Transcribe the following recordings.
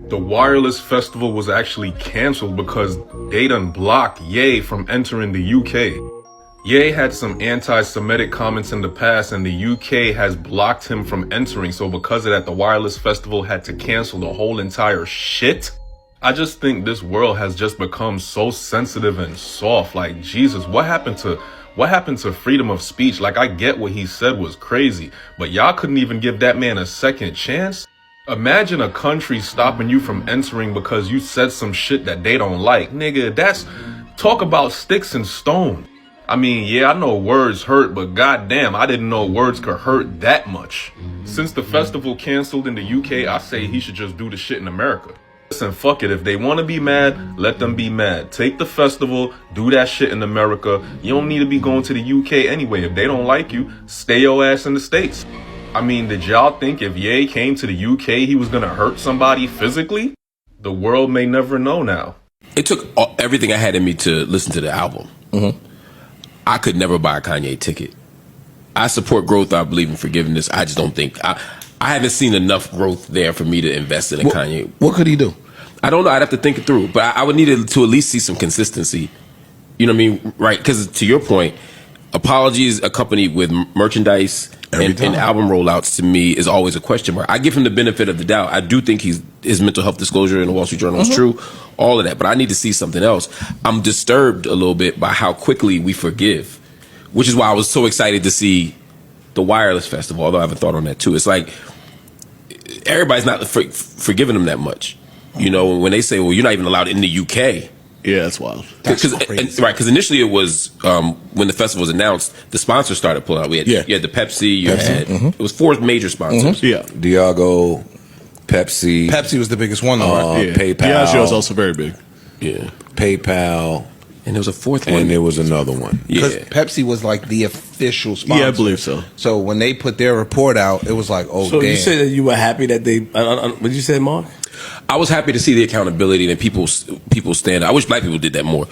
The Wireless Festival was actually cancelled because they done blocked Ye from entering the UK. Ye had some anti-Semitic comments in the past and the UK has blocked him from entering, so because of that, the Wireless Festival had to cancel the whole entire shit. I just think this world has just become so sensitive and soft. Like, Jesus, what happened to freedom of speech? Like, I get what he said was crazy, but y'all couldn't even give that man a second chance? Imagine a country stopping you from entering because you said some shit that they don't like. Nigga, talk about sticks and stone. I mean, yeah, I know words hurt, but goddamn, I didn't know words could hurt that much. Since the festival canceled in the UK, I say he should just do the shit in America. Listen, fuck it. If they want to be mad, let them be mad. Take the festival, do that shit in America. You don't need to be going to the UK anyway. If they don't like you, stay your ass in the States. I mean, did y'all think if Ye came to the UK, he was gonna hurt somebody physically? The world may never know now. It took everything I had in me to listen to the album. I could never buy a Kanye ticket. I support growth. I believe in forgiveness. I just don't think I haven't seen enough growth there for me to invest in a Kanye. What could he do? I don't know. I'd have to think it through. But I would need to at least see some consistency. You know what I mean? Right? Because to your point, apologies accompanied with merchandise and album rollouts to me is always a question mark. I give him the benefit of the doubt. I do think his mental health disclosure in the Wall Street Journal is true. All of that. But I need to see something else. I'm disturbed a little bit by how quickly we forgive, which is why I was so excited to see the Wireless Festival, although I have a thought on that too. It's like everybody's not forgiving him that much. You know, when they say, well, you're not even allowed in the UK. Yeah, that's wild. Because initially it was when the festival was announced, the sponsors started pulling out. You had the Pepsi. It was 4 major sponsors. Diageo, Pepsi. Pepsi was the biggest one, though, right? PayPal. Diageo was also very big. Yeah, PayPal. And there was a 4th one. And there was another one. Because Pepsi was like the official sponsor. Yeah, I believe so. So when they put their report out, it was like, oh, so damn. You said that you were happy that they... what did you say, Mark? I was happy to see the accountability and people stand up. I wish black people did that more.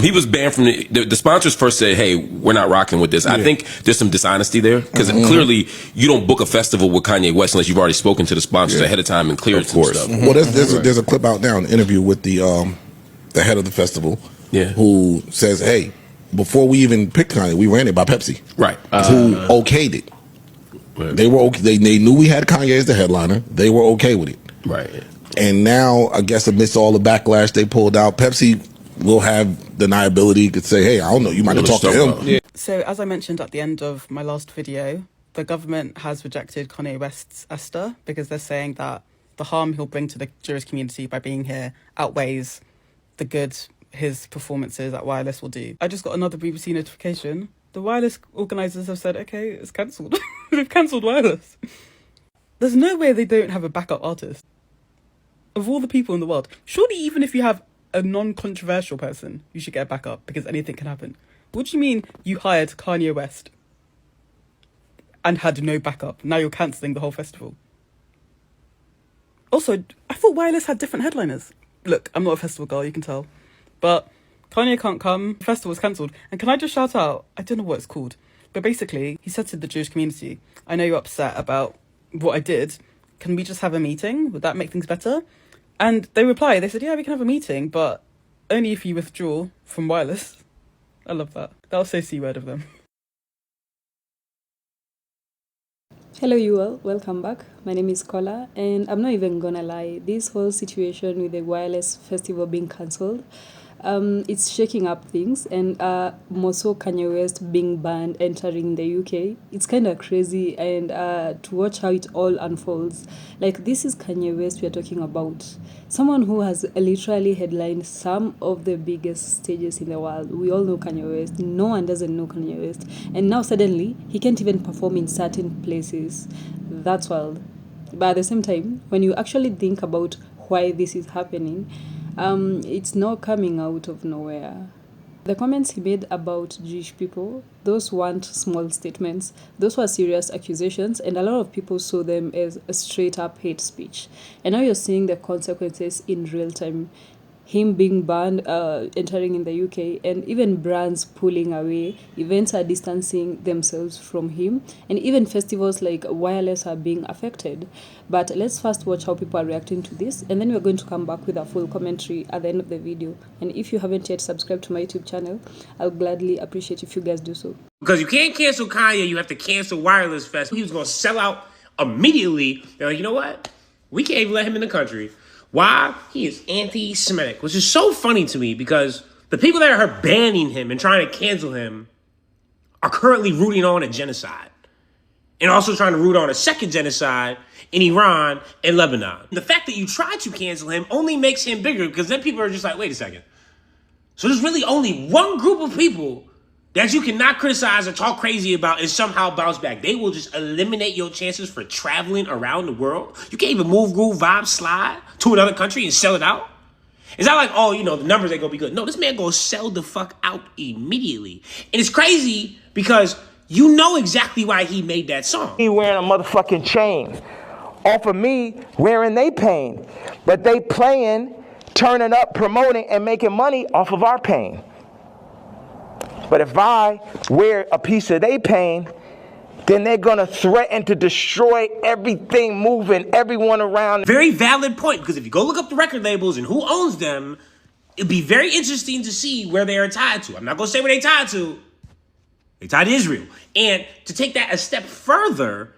He was banned from the sponsors first said, hey, we're not rocking with this. I think there's some dishonesty there because clearly you don't book a festival with Kanye West unless you've already spoken to the sponsors ahead of time and cleared some stuff. Well, there's a clip out now, an interview with the head of the festival who says, hey, before we even picked Kanye, we ran it by Pepsi. Right. Who okayed it. Right. They were okay. They knew we had Kanye as the headliner. They were okay with it. Right. And now, I guess amidst all the backlash they pulled out, Pepsi will have deniability. Could say, hey, I don't know, you might have talked to him. Yeah. So, as I mentioned at the end of my last video, the government has rejected Kanye West's ESTA because they're saying that the harm he'll bring to the Jewish community by being here outweighs the good his performances at Wireless will do. I just got another BBC notification. The Wireless organisers have said, okay, it's cancelled. They've cancelled Wireless. There's no way they don't have a backup artist. Of all the people in the world, surely even if you have a non-controversial person, you should get a backup because anything can happen. What do you mean you hired Kanye West and had no backup? Now you're cancelling the whole festival. Also, I thought Wireless had different headliners. Look, I'm not a festival girl, you can tell. But Kanye can't come, the festival's cancelled. And can I just shout out, I don't know what it's called, but basically, he said to the Jewish community, I know you're upset about what I did. Can we just have a meeting? Would that make things better? And they replied, they said, yeah, we can have a meeting, but only if you withdraw from Wireless. I love that. That was so C-word of them. Hello you all, welcome back. My name is Kola and I'm not even gonna lie, this whole situation with the Wireless Festival being cancelled, it's shaking up things, and more so Kanye West being banned entering the UK. It's kind of crazy, and to watch how it all unfolds. Like, this is Kanye West we are talking about. Someone who has literally headlined some of the biggest stages in the world. We all know Kanye West. No one doesn't know Kanye West. And now suddenly, he can't even perform in certain places. That's wild. But at the same time, when you actually think about why this is happening, it's not coming out of nowhere. The comments he made about Jewish people, those weren't small statements. Those were serious accusations, and a lot of people saw them as a straight-up hate speech. And now you're seeing the consequences in real time. him being banned entering in the UK, and even brands pulling away, events are distancing themselves from him, and even festivals like Wireless are being affected. But let's first watch how people are reacting to this, and then we're going to come back with a full commentary at the end of the video. And if you haven't yet subscribed to my YouTube channel, I'll gladly appreciate if you guys do so. Because you can't cancel Kanye, you have to cancel Wireless Fest. He was going to sell out immediately. They're like, you know what? We can't even let him in the country. Why? He is anti-Semitic, which is so funny to me because the people that are banning him and trying to cancel him are currently rooting on a genocide and also trying to root on a second genocide in Iran and Lebanon. The fact that you try to cancel him only makes him bigger because then people are just like, wait a second. So there's really only one group of people that you cannot criticize or talk crazy about and somehow bounce back. They will just eliminate your chances for traveling around the world. You can't even move, groove, vibe, slide to another country and sell it out. It's not like, oh, you know, the numbers ain't gonna be good. No, this man gonna sell the fuck out immediately. And it's crazy because you know exactly why he made that song. He wearing a motherfucking chain off of me wearing they pain. But they playing, turning up, promoting, and making money off of our pain. But if I wear a piece of their pain, then they're going to threaten to destroy everything moving, everyone around. Very valid point, because if you go look up the record labels and who owns them, it'd be very interesting to see where they are tied to. I'm not going to say where they tied to. They tied to Israel. And to take that a step further,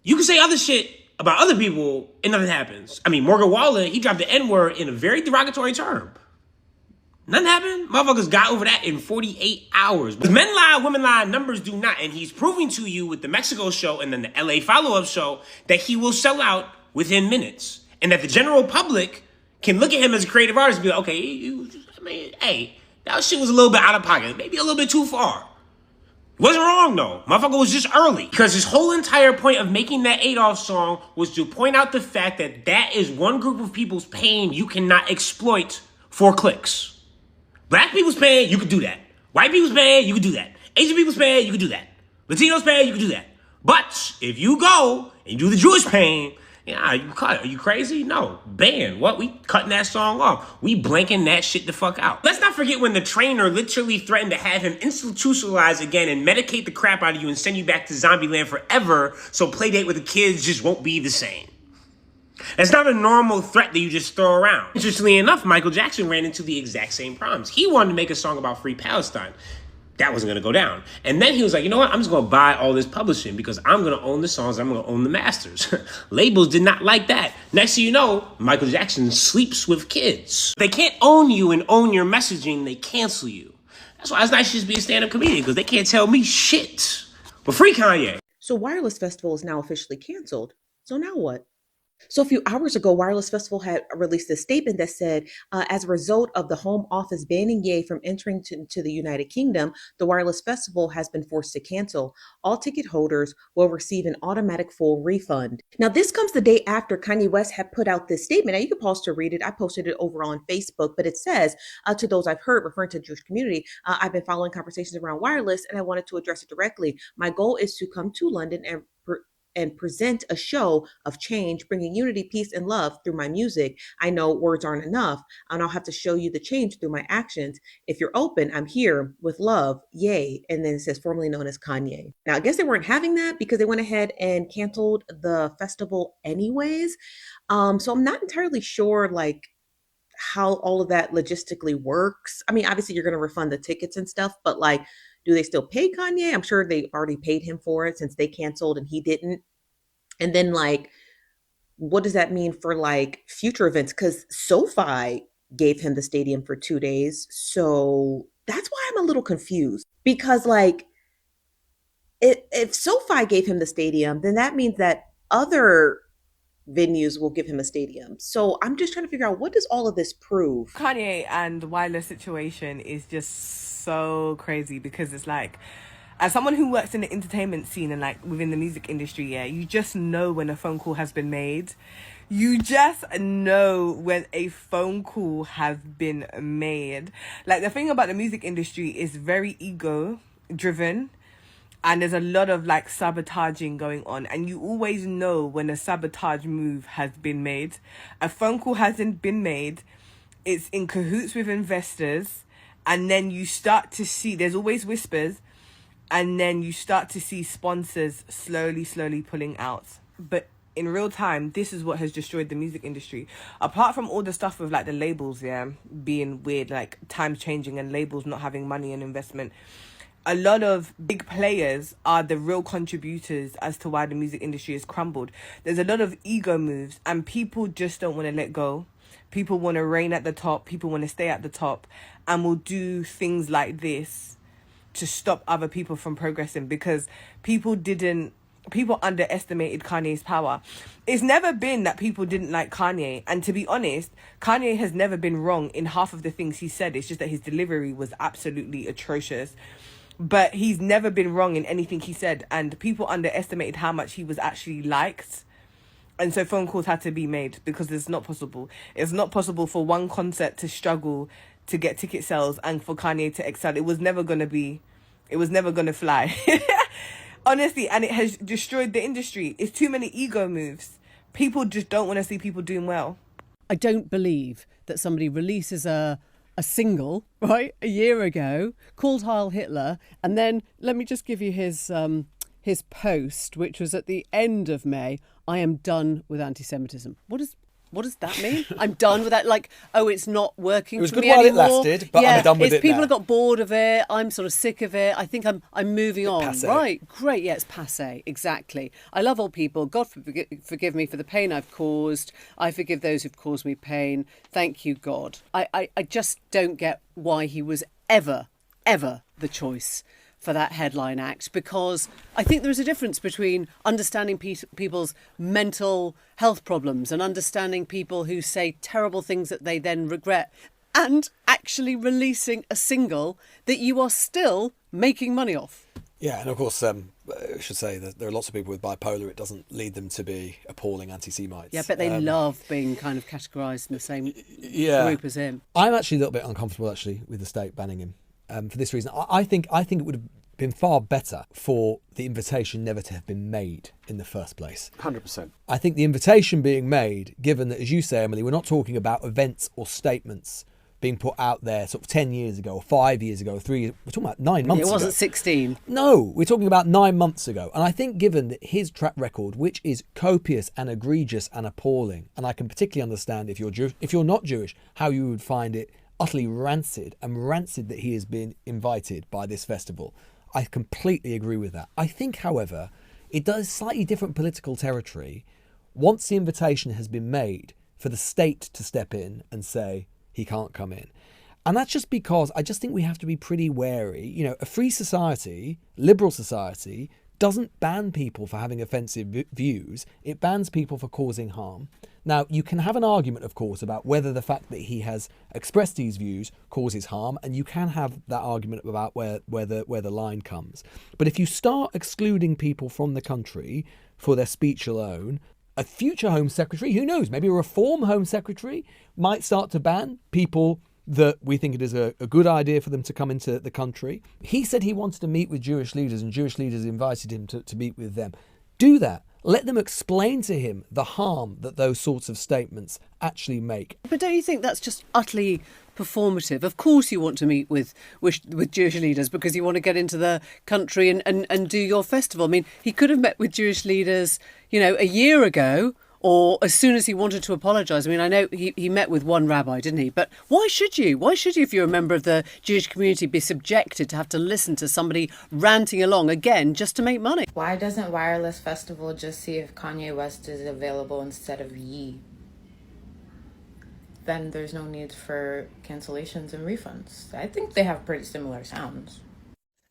you can say other shit about other people and nothing happens. I mean, Morgan Wallen, he dropped the N-word in a very derogatory term. Nothing happened. Motherfuckers got over that in 48 hours. But men lie, women lie, numbers do not. And he's proving to you with the Mexico show and then the LA follow-up show that he will sell out within minutes. And that the general public can look at him as a creative artist and be like, okay, hey, that shit was a little bit out of pocket. Maybe a little bit too far. Wasn't wrong though. Motherfucker was just early. Because his whole entire point of making that Adolf song was to point out the fact that that is one group of people's pain you cannot exploit for clicks. Black people's pain, you could do that. White people's pain, you could do that. Asian people's pain, you could do that. Latinos pain, you could do that. But if you go and you do the Jewish pain, are you crazy? No. Ban. What? We cutting that song off. We blanking that shit the fuck out. Let's not forget when the trainer literally threatened to have him institutionalized again and medicate the crap out of you and send you back to zombie land forever so playdate with the kids just won't be the same. That's not a normal threat that you just throw around. Interestingly enough, Michael Jackson ran into the exact same problems. He wanted to make a song about free Palestine. That wasn't going to go down. And then he was like, you know what? I'm just going to buy all this publishing because I'm going to own the songs. I'm going to own the masters. Labels did not like that. Next thing you know, Michael Jackson sleeps with kids. They can't own you and own your messaging. They cancel you. That's why it's nice to just be a stand-up comedian because they can't tell me shit. But free Kanye. So Wireless Festival is now officially canceled. So now what? So a few hours ago, Wireless Festival had released a statement that said, as a result of the Home Office banning Ye from entering to the United Kingdom, the Wireless Festival has been forced to cancel. All ticket holders will receive an automatic full refund. Now, this comes the day after Kanye West had put out this statement. Now, you can pause to read it. I posted it over on Facebook, but it says, to those I've heard, referring to the Jewish community, I've been following conversations around wireless, and I wanted to address it directly. My goal is to come to London and present a show of change, bringing unity, peace, and love through my music. I know words aren't enough, and I'll have to show you the change through my actions. If you're open, I'm here with love, Ye. And then it says formerly known as Kanye. Now, I guess they weren't having that because they went ahead and canceled the festival anyways. So I'm not entirely sure, like, how all of that logistically works. I mean, obviously you're going to refund the tickets and stuff, but like, do they still pay Kanye? I'm sure they already paid him for it since they canceled and he didn't. And then like, what does that mean for like future events? Because SoFi gave him the stadium for 2 days. So that's why I'm a little confused because like, if SoFi gave him the stadium, then that means that other venues will give him a stadium. So I'm just trying to figure out, what does all of this prove? Kanye and the wireless situation is just so crazy because it's like, as someone who works in the entertainment scene and like within the music industry, yeah, you just know when a phone call has been made. You just know when a phone call has been made. Like the thing about the music industry is very ego driven. And there's a lot of like sabotaging going on. And you always know when a sabotage move has been made. A phone call hasn't been made. it's in cahoots with investors, and then you start to see, there's always whispers, and then you start to see sponsors slowly pulling out. But in real time, this is what has destroyed the music industry. Apart from all the stuff with like the labels, being weird, like times changing and labels not having money and investment, a lot of big players are the real contributors as to why the music industry has crumbled. There's a lot of ego moves, and people just don't want to let go. People want to reign at the top. People want to stay at the top, and will do things like this to stop other people from progressing, because people underestimated Kanye's power. It's never been that people didn't like Kanye. And to be honest, Kanye has never been wrong in half of the things he said. It's just that his delivery was absolutely atrocious. But he's never been wrong in anything he said. And people underestimated how much he was actually liked. And so phone calls had to be made, because it's not possible. It's not possible for one concert to struggle to get ticket sales and for Kanye to excel. It was never going to fly. Honestly, and it has destroyed the industry. It's too many ego moves. People just don't want to see people doing well. I don't believe that somebody releases a single, right, a year ago, called Heil Hitler, and then, let me just give you his post, which was at the end of May: I am done with anti-Semitism. What does that mean? I'm done with that. Like, oh, it's not working. It was for good me while anymore. it lasted, but I'm done with it People now. have got bored of it. I'm sort of sick of it. I think I'm moving on. Passé. Right, great. Yeah, it's passé. Exactly. I love all people. God forgive me for the pain I've caused. I forgive those who've caused me pain. Thank you, God. I just don't get why he was ever the choice for that headline act, because I think there is a difference between understanding people's mental health problems and understanding people who say terrible things that they then regret, and actually releasing a single that you are still making money off. Yeah, and of course, I should say that there are lots of people with bipolar. It doesn't lead them to be appalling anti-Semites. Yeah, but they love being kind of categorised in the same group as him. I'm actually a little bit uncomfortable, actually, with the state banning him. For this reason, I think it would have been far better for the invitation never to have been made in the first place. 100%. I think the invitation being made, given that, as you say, Emily, we're not talking about events or statements being put out there sort of 10 years ago, or 5 years ago, or 3 years, we're talking about 9 months ago. It wasn't 16. No, we're talking about 9 months ago. And I think given that his track record, which is copious and egregious and appalling, and I can particularly understand if you're not Jewish, how you would find it utterly rancid that he has been invited by this festival. I completely agree with that. I think, however, it does slightly different political territory once the invitation has been made for the state to step in and say he can't come in. And that's just because I just think we have to be pretty wary. You know, a free society, liberal society, doesn't ban people for having offensive views. It bans people for causing harm. Now, you can have an argument, of course, about whether the fact that he has expressed these views causes harm, and you can have that argument about where the line comes. But if you start excluding people from the country for their speech alone, a future Home Secretary, who knows, maybe a reform Home Secretary, might start to ban people that we think it is a good idea for them to come into the country. He said he wanted to meet with Jewish leaders, and Jewish leaders invited him to meet with them. Do that. Let them explain to him the harm that those sorts of statements actually make. But don't you think that's just utterly performative? Of course you want to meet with Jewish leaders because you want to get into the country and do your festival. I mean, he could have met with Jewish leaders, a year ago, or as soon as he wanted to apologise. I mean, I know he met with one rabbi, didn't he? But why should you? Why should you, if you're a member of the Jewish community, be subjected to have to listen to somebody ranting along again just to make money? Why doesn't Wireless Festival just see if Kanye West is available instead of Ye? Then there's no need for cancellations and refunds. I think they have pretty similar sounds.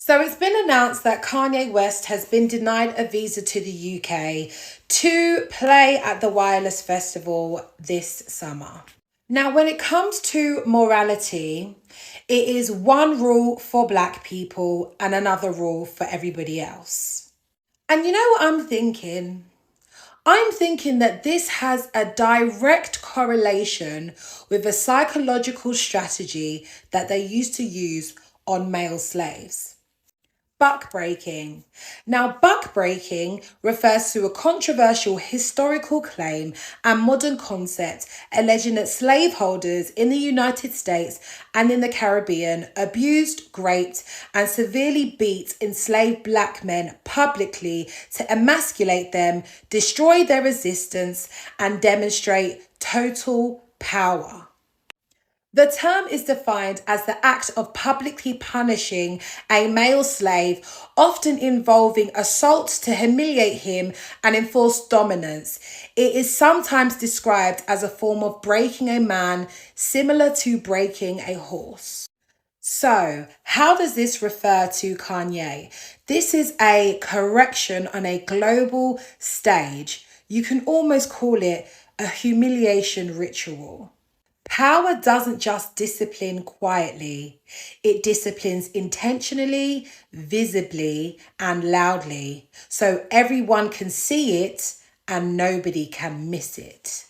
So it's been announced that Kanye West has been denied a visa to the UK to play at the Wireless Festival this summer. Now, when it comes to morality, it is one rule for Black people and another rule for everybody else. And you know what I'm thinking? I'm thinking that this has a direct correlation with a psychological strategy that they used to use on male slaves. Buck breaking. Now, buck breaking refers to a controversial historical claim and modern concept alleging that slaveholders in the United States and in the Caribbean abused, raped, and severely beat enslaved black men publicly to emasculate them, destroy their resistance, and demonstrate total power. The term is defined as the act of publicly punishing a male slave, often involving assault to humiliate him and enforce dominance. It is sometimes described as a form of breaking a man, similar to breaking a horse. So, how does this refer to Kanye? This is a correction on a global stage. You can almost call it a humiliation ritual. Power doesn't just discipline quietly, it disciplines intentionally, visibly, and loudly, so everyone can see it and nobody can miss it.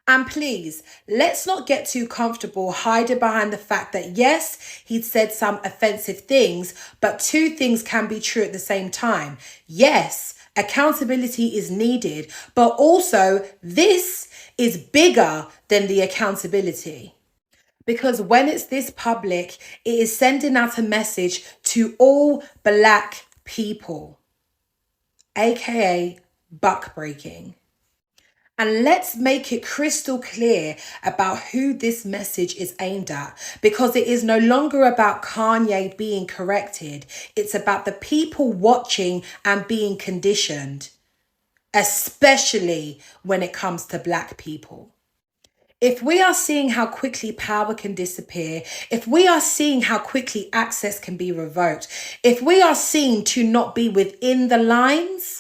And please, let's not get too comfortable hiding behind the fact that yes, he'd said some offensive things, but two things can be true at the same time. Yes, accountability is needed, but also this is bigger than the accountability. Because when it's this public, it is sending out a message to all black people, aka buck breaking. And let's make it crystal clear about who this message is aimed at, because it is no longer about Kanye being corrected. It's about the people watching and being conditioned, especially when it comes to black people. If we are seeing how quickly power can disappear, if we are seeing how quickly access can be revoked, if we are seen to not be within the lines,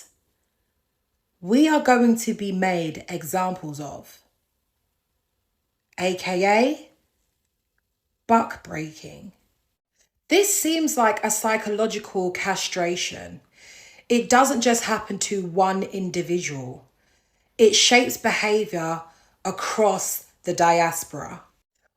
we are going to be made examples of, aka buck breaking. This seems like a psychological castration. It doesn't just happen to one individual. It shapes behavior across the diaspora.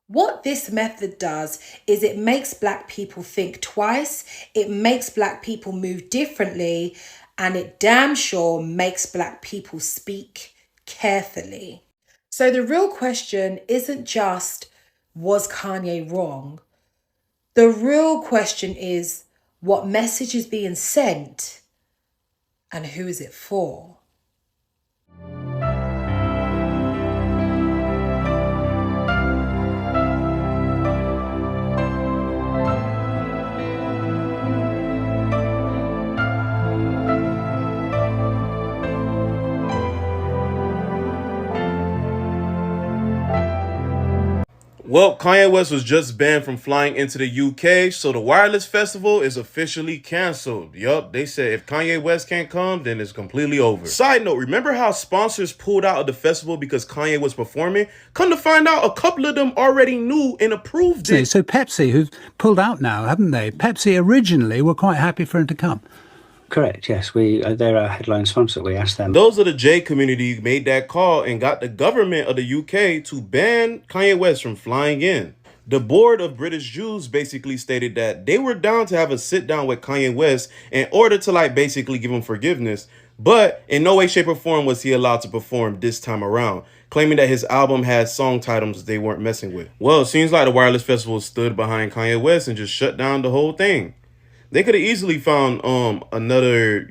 What this method does is it makes black people think twice, it makes black people move differently, and it damn sure makes black people speak carefully. So the real question isn't just, was Kanye wrong? The real question is, what message is being sent and who is it for? Well, Kanye West was just banned from flying into the UK, so the Wireless Festival is officially canceled. Yup, they said if Kanye West can't come, then it's completely over. Side note, remember how sponsors pulled out of the festival because Kanye was performing? Come to find out, a couple of them already knew and approved it. So Pepsi, who've pulled out now, haven't they? Pepsi originally were quite happy for him to come. Correct, yes. They're our headline sponsor. We asked them. Those of the J community made that call and got the government of the UK to ban Kanye West from flying in. The board of British Jews basically stated that they were down to have a sit down with Kanye West in order to basically give him forgiveness, but in no way, shape, or form was he allowed to perform this time around, claiming that his album had song titles they weren't messing with. Well, it seems like the Wireless Festival stood behind Kanye West and just shut down the whole thing. They could have easily found another,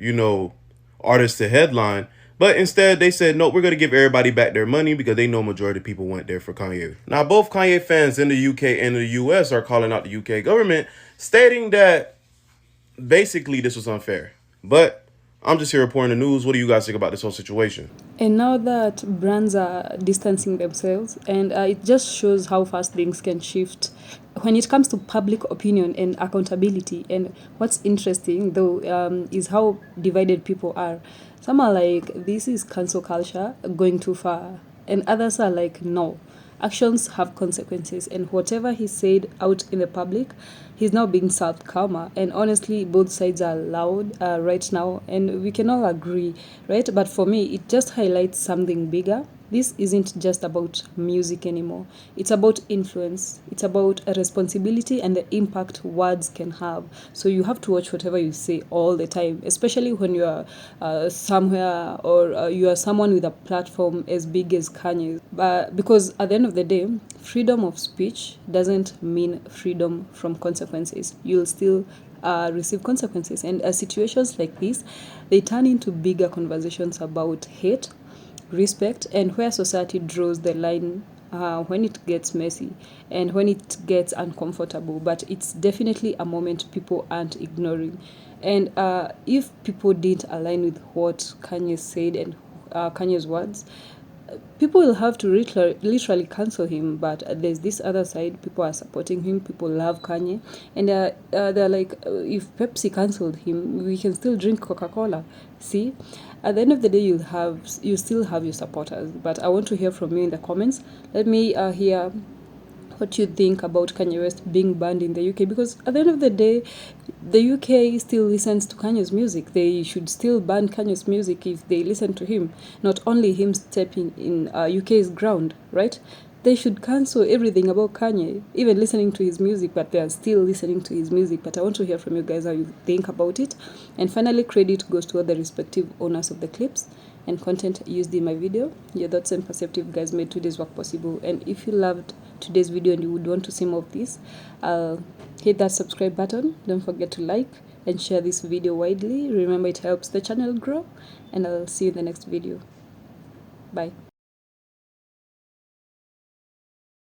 artist to headline, but instead they said, no, we're going to give everybody back their money because they know majority of people went there for Kanye. Now, both Kanye fans in the UK and the US are calling out the UK government, stating that basically this was unfair. But I'm just here reporting the news. What do you guys think about this whole situation? And now that brands are distancing themselves, and it just shows how fast things can shift when it comes to public opinion and accountability. And what's interesting, though, is how divided people are. Some are like, this is cancel culture going too far. And others are like, no, actions have consequences. And whatever he said out in the public, he's now being served karma. And honestly, both sides are loud right now, and we can all agree, right? But for me, it just highlights something bigger. This isn't just about music anymore. It's about influence. It's about a responsibility and the impact words can have. So you have to watch whatever you say all the time, especially when you are somewhere or you are someone with a platform as big as Kanye. Because at the end of the day, freedom of speech doesn't mean freedom from consequences. You'll still receive consequences. And situations like this, they turn into bigger conversations about hate, respect, and where society draws the line when it gets messy and when it gets uncomfortable. But it's definitely a moment people aren't ignoring. And if people didn't align with what Kanye said and Kanye's words, people will have to literally cancel him. But there's this other side, people are supporting him, people love Kanye, and they're like, if Pepsi cancelled him, we can still drink Coca-Cola. See, at the end of the day, you still have your supporters. But I want to hear from you in the comments. Let me hear what you think about Kanye West being banned in the UK, because at the end of the day, the UK still listens to Kanye's music. They should still ban Kanye's music if they listen to him, not only him stepping in UK's ground, right? They should cancel everything about Kanye, even listening to his music, but they are still listening to his music. But I want to hear from you guys how you think about it. And finally, credit goes to all the respective owners of the clips and content used in my video. Your thoughts and perspective guys made today's work possible. And if you loved today's video and you would want to see more of this, hit that subscribe button. Don't forget to like and share this video widely. Remember, it helps the channel grow. And I'll see you in the next video. Bye.